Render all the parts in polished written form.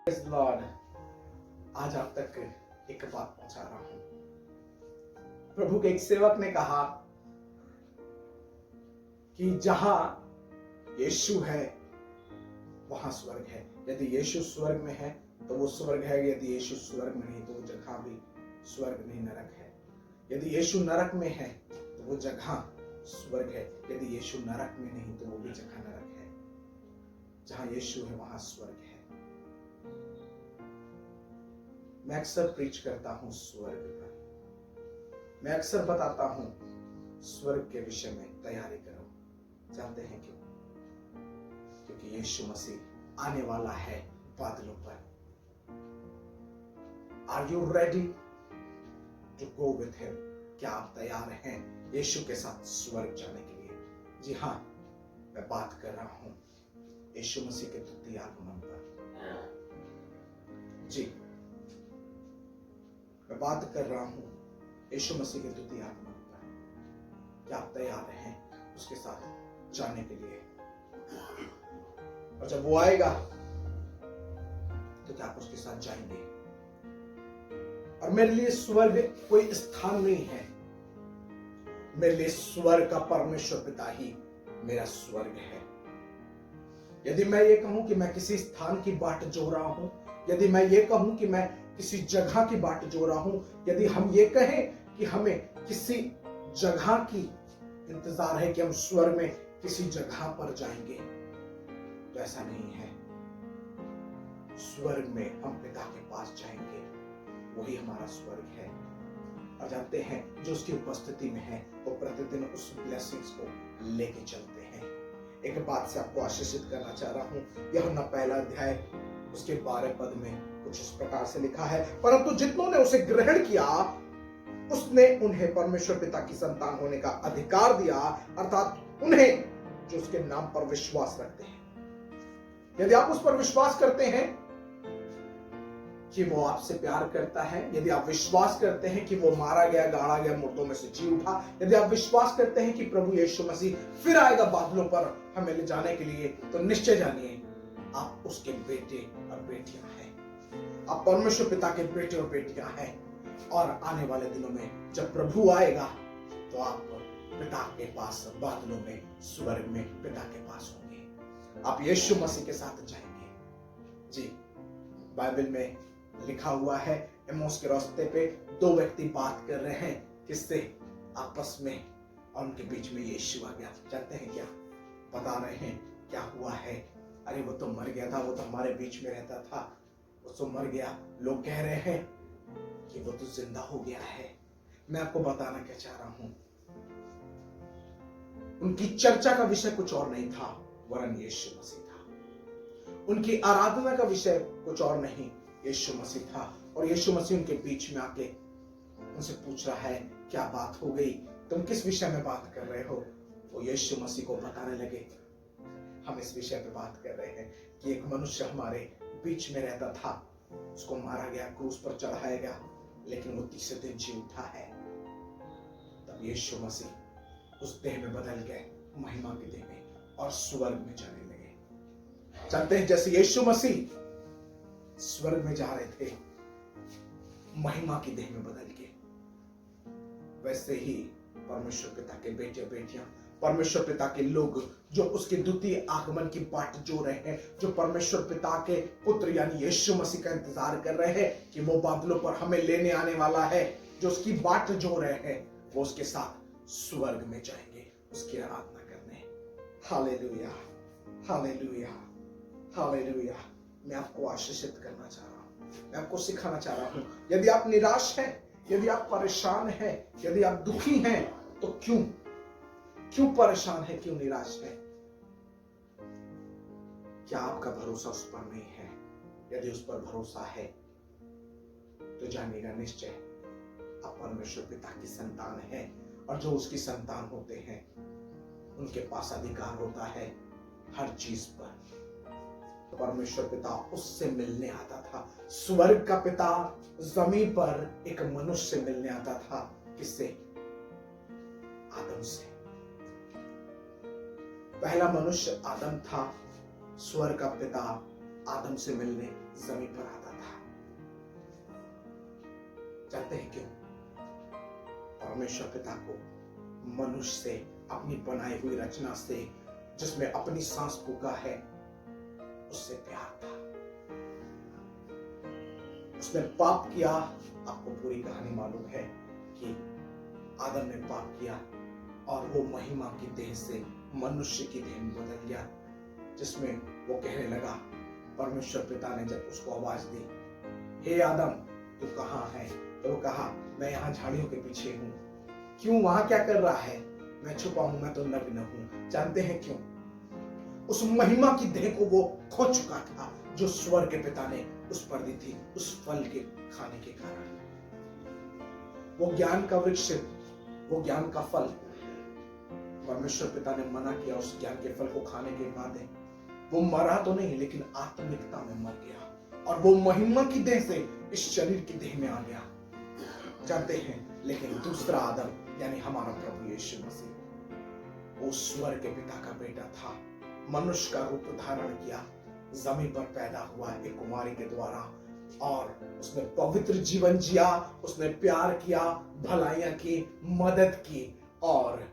Praise Lord, आज आप तक एक बात पहुंचा रहा हूं। प्रभु के एक सेवक ने कहा कि जहां यीशु है वहां स्वर्ग है। यदि यीशु स्वर्ग में है तो वो स्वर्ग है, यदि यीशु स्वर्ग में नहीं तो वो जगह भी स्वर्ग नहीं नरक है। यदि यीशु नरक में है तो वो जगह स्वर्ग है, यदि यीशु नरक में नहीं तो वो भी जगह नरक है। जहां यीशु है वहां स्वर्ग है। मैं अक्सर प्रीच करता हूं स्वर्ग पर, मैं अक्सर बताता हूं स्वर्ग के विषय में तैयारी करो। जानते हैं क्यों? क्योंकि यीशु मसीह आने वाला है बादलों पर। Are you ready to go with him? क्या आप तैयार हैं यीशु के साथ स्वर्ग जाने के लिए? जी हां, मैं बात कर रहा हूं यीशु मसीह के द्वितीय आगमन पर। जी, मैं बात कर रहा हूं यीशु मसीह के द्वितीय आगमन पर। क्या आप तैयार हैं उसके साथ जाने के लिए? और जब वो आएगा तो क्या आप उसके साथ जाएंगे? और मेरे लिए स्वर्ग कोई स्थान नहीं है, मेरे लिए स्वर्ग का परमेश्वर पिता ही मेरा स्वर्ग है। यदि मैं ये कहूं कि मैं किसी स्थान की बाट जो रहा हूं, यदि मैं ये कहूं कि मैं किसी जगह की बाट जो रहा हूं, यदि हम ये कहें कि हमें किसी जगह की इंतजार है कि हम स्वर्ग में किसी जगह पर जाएंगे, तो ऐसा नहीं है। स्वर्ग में हम पिता के पास जाएंगे, वही हमारा स्वर्ग है। और जानते हैं जो उसकी उपस्थिति में है वो प्रतिदिन उस ब्लेसिंग्स को लेके चलते हैं। एक बात से आपको आशीषित करना चाह रहा हूं। यूहन्ना पहला अध्याय उसके 12 पद में कुछ इस प्रकार से लिखा है, परंतु जितनों ने उसे ग्रहण किया उसने उन्हें परमेश्वर पिता की संतान होने का अधिकार दिया, अर्थात उन्हें जो उसके नाम पर विश्वास रखते हैं। यदि आप उस पर विश्वास करते हैं कि वो आपसे प्यार करता है, यदि आप विश्वास करते हैं कि वो मारा गया, गाड़ा गया, मुर्दों में से जी उठा, यदि आप विश्वास करते हैं कि प्रभु यीशु मसीह फिर आएगा बादलों पर हमें ले जाने के लिए, तो निश्चय जानिए आप उसके बेटे और बेटियां हैं। आप परमेश्वर पिता के बेटे और बेटियां हैं। और आने वाले दिनों में जब प्रभु आएगा तो आप पिता के पास बादलों में, स्वर्ग में पिता के पास होंगे। आप यीशु मसीह के साथ जाएंगे। जी, बाइबल में लिखा हुआ है एमोस के रास्ते पे 2 व्यक्ति बात कर रहे हैं, किससे? आपस में, और उनके बीच में यीशु आ गया। जानते हैं क्या बता रहे हैं? क्या हुआ है? अरे वो तो मर गया था, वो तो हमारे बीच में रहता था, वो तो मर गया। लोग कह रहे हैं कि वो तो जिंदा हो गया है। मैं आपको बताना क्या चाह रहा हूं, उनकी चर्चा का विषय कुछ और नहीं था वरन यीशु मसीह था। उनकी आराधना का विषय कुछ और नहीं, यीशु मसीह था। और यीशु मसीह उनके बीच में आके उनसे पूछ रहा है, क्या बात हो गई? तुम किस विषय में बात कर रहे हो? वो यीशु मसीह को बताने लगे, हम इस विषय पे बात कर रहे हैं कि एक मनुष्य हमारे बीच में रहता था, उसको मारा गया, क्रूस पर चढ़ाया गया, लेकिन वो तीसरे दिन जी उठा है। तब यीशु मसीह उस देह में बदल गए, महिमा की देह में, और स्वर्ग में जाने लगे। जानते हैं जैसे यीशु मसीह स्वर्ग में जा रहे थे महिमा की देह में बदल के, वैसे ही परमेश्वर पिता के बेटे और बेटियां, परमेश्वर पिता के लोग जो उसके द्वितीय आगमन की बाट जो रहे हैं, जो परमेश्वर पिता के पुत्र यानी यीशु मसीह का इंतजार कर रहे हैं कि वो बादलों पर हमें लेने आने वाला है, जो उसकी बाट जो रहे हैं, वो उसके साथ स्वर्ग में जाएंगे उसकी आराधना करने। Hallelujah, hallelujah, hallelujah. मैं आपको आशीषित करना चाह रहा हूं, मैं आपको सिखाना चाह रहा हूं। यदि आप निराश हैं, यदि आप परेशान हैं, यदि आप दुखी हैं, तो क्यों परेशान है, क्यों निराश है? क्या आपका भरोसा उस पर नहीं है? यदि उस पर भरोसा है तो जानिएगा निश्चय आप परमेश्वर पिता की संतान है, और जो उसकी संतान होते हैं उनके पास अधिकार होता है हर चीज पर। परमेश्वर पिता उससे मिलने आता था, स्वर्ग का पिता जमीन पर एक मनुष्य से मिलने आता था। किससे? आदम से। पहला मनुष्य आदम था, स्वर्ग का पिता आदम से मिलने जमीन पर आता था। जानते हैं क्यों? परमेश्वर पिता को मनुष्य से, अपनी बनाई हुई रचना से, जिसमें अपनी सांस फूंका है, उससे प्यार था। उसने पाप किया। आपको पूरी कहानी मालूम है कि आदम ने पाप किया और वो महिमा की देह से मनुष्य की देह में बदल गया, जिसमें वो कहने लगा, परमेश्वर पिता ने जब उसको आवाज दी, हे आदम तू कहाँ है? तो वो कहा, मैं यहाँ झाड़ियों के पीछे हूँ। क्यों? वहां क्या कर रहा है? मैं छुपा हूं, मैं तो नग्न हूं। जानते हैं क्यों? उस महिमा की देह को वो खो चुका था जो स्वर्ग के पिता ने उस पर दी थी, उस फल के खाने के कारण। वो ज्ञान का वृक्ष, वो ज्ञान का फल, परमेश्वर पिता ने मना किया। उस ज्ञान के फल को खाने के बाद वो मरा तो नहीं, लेकिन आत्मिकता में मर गया और वो महिमा की देह से इस शरीर की देह में आ गया। जानते हैं, लेकिन दूसरा आदम यानी हमारा प्रभु यीशु मसीह, वो स्वर्ग के पिता का बेटा था, मनुष्य का रूप धारण किया, जमीन पर पैदा हुआ एक कुमारी के द्वारा, और उसने पवित्र जीवन जिया, उसने प्यार किया, भलाइयां की, मदद की, और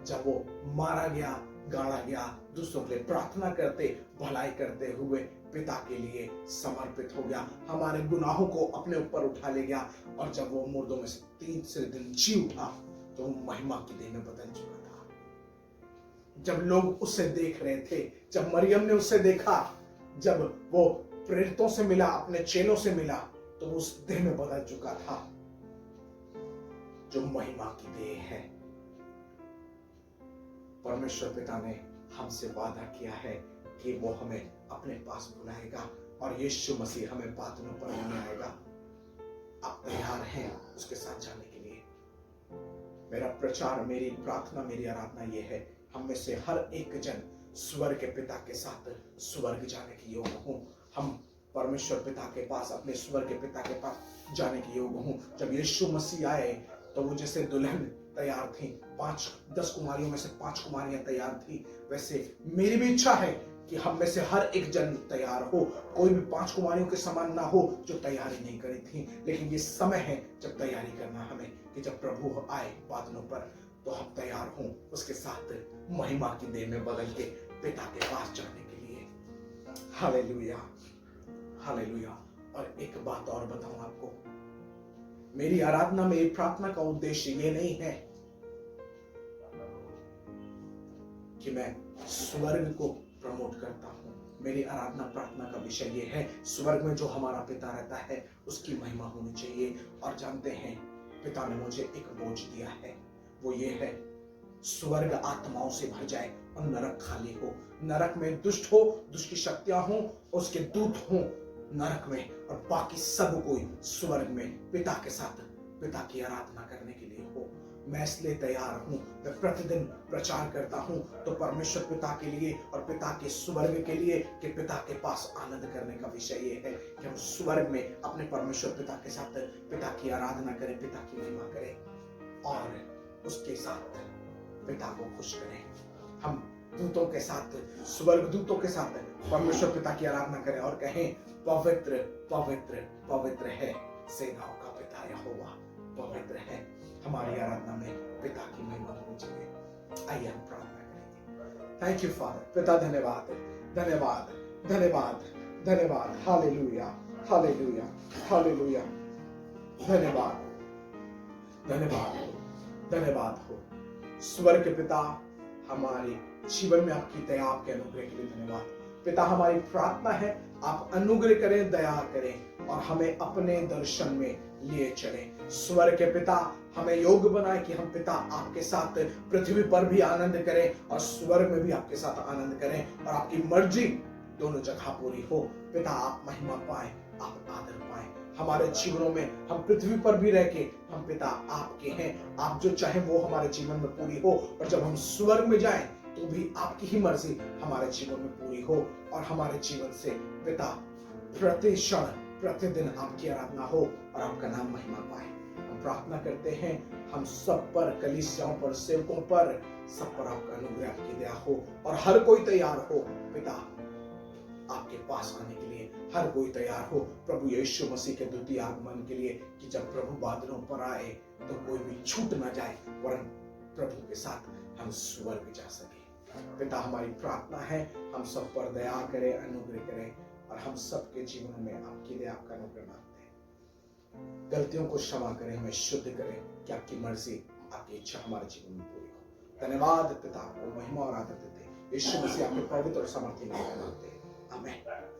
जब वो मारा गया, गाड़ा गया, दूसरों के लिए प्रार्थना करते, भलाई करते हुए पिता के लिए समर्पित हो गया, हमारे गुनाहों को अपने ऊपर उठा ले गया, और जब वो मुर्दों में से तीसरे दिन जी उठा तो वो महिमा की देह में बदल चुका था। जब लोग उसे देख रहे थे, जब मरियम ने उसे देखा, जब वो प्रेरितों से मिला, अपने चेलों से मिला, तो वो उस देह में बदल चुका था जो महिमा की देह है। परमेश्वर पिता ने हमसे वादा किया है कि वो हमें अपने पास बुलाएगा और यीशु मसीह हमें बादलों पर लेने आएगा। आप तैयार हैं उसके साथ जाने के लिए? मेरा प्रचार, मेरी प्रार्थना, मेरी आराधना ये है, हम में से हर एक जन स्वर्ग के पिता के साथ स्वर्ग जाने के योग हों। हम परमेश्वर पिता के पास, अपने स्वर्ग के पिता के पास जाने के योग हों। जब यीशु मसीह आए तो वो जैसे दुल्हन तैयार थी, 5-10 कुमारियों में से 5 कुमारियां तैयार थी, वैसे मेरी भी इच्छा है कि हम में से हर एक जन तैयार हो। कोई भी 5 कुमारियों के समान ना हो जो तैयारी नहीं करी थी, लेकिन ये समय है जब तैयारी करना हमें, कि जब प्रभु आए बादलों पर तो हम तैयार हों उसके साथ महिमा की देह में बदल के पिता के पास जाने के लिए। Hallelujah, hallelujah. और एक बात और बताऊं आपको, मेरी आराधना, मेरी प्रार्थना का उद्देश्य ये नहीं है कि मैं स्वर्ग को प्रमोट करता हूं। मेरी आराधना प्रार्थना का विषय ये है, स्वर्ग में जो हमारा पिता रहता है उसकी महिमा होनी चाहिए। और जानते हैं, पिता ने मुझे एक बोझ दिया है, वो ये है, स्वर्ग आत्माओं से भर जाए और नरक खाली हो। नरक में दुष्ट हो, दुष्ट की शक्तियां हो, उसके दूत हो नरक में, और बाकी सब कोई स्वर्ग में पिता के साथ पिता की आराधना करने के लिए हो। मैं इसलिए तैयार हूं, मैं प्रतिदिन प्रचार करता हूं तो परमेश्वर पिता के लिए और पिता के स्वर्ग के लिए, कि पिता के पास आनंद करने का विषय ये है कि हम स्वर्ग में अपने परमेश्वर पिता के साथ पिता की आराधना करें, पिता की महिमा करें और उसके साथ पिता को खुश करें। हम दूतों के साथ, स्वर्ग दूतों के साथ परमेश्वर पिता की आराधना करें और कहें, पवित्र पवित्र पवित्र है सेनाओं का पिता यहोवा, पवित्र है। हमारी आराधना में पिता की महिमा होनी चाहिए। आइए हम प्रार्थना करेंगे। Thank you father. पिता धन्यवाद, धन्यवाद, धन्यवाद, धन्यवाद। Hallelujah, hallelujah, hallelujah. धन्यवाद, धन्यवाद, धन्यवाद हो स्वर्ग के पिता। हमारे जीवन में आपकी दया, आपके अनुग्रह के लिए धन्यवाद। पिता, हमारी प्रार्थना है आप अनुग्रह करें, दया करें और हमें अपने दर्शन में लिए चलें। स्वर्ग के पिता, हमें योग्य बनाए कि हम पिता आपके साथ पृथ्वी पर भी आनंद करें और स्वर्ग में भी आपके साथ आनंद करें, और आपकी मर्जी दोनों जगह पूरी हो। पिता, आप महिमा पाए, आप आदर पाए हमारे जीवनों में। हम पृथ्वी पर भी रह के हम पिता आपके हैं, आप जो चाहे वो हमारे जीवन में पूरी हो, और जब हम स्वर्ग में जाएं तो भी आपकी ही मर्जी हमारे जीवन में पूरी हो, और हमारे जीवन से पिता प्रति क्षण प्रतिदिन आपकी आराधना हो और आपका नाम महिमा पाए। हम प्रार्थना करते हैं, हम सब पर, कलीसियाओं पर, सेवकों पर, सब पर आपका अनुग्रह, आपकी दया हो और हर कोई तैयार हो पिता आपकी आपके पास आने के लिए हर कोई तैयार हो प्रभु यीशु मसीह के द्वितीय आगमन के लिए, कि जब प्रभु बादलों पर आए तो कोई भी छूट ना जाए, वरन प्रभु के साथ हम स्वर्ग जा सके। पिता, हमारी प्रार्थना है, हम सब पर दया करें, अनुग्रह करें, और हम सबके जीवन में आपके लिए आपका अनुग्रह मांगते हैं। गलतियों को क्षमा करें, हमें शुद्ध करें, कि आपकी मर्जी, आपकी इच्छा हमारे जीवन में पूरी हो। धन्यवाद पिता, को महिमा और आदर देते यीशु मसीह आपके पवित्र और सामर्थ्य नाम में मांगते हैं, आमीन।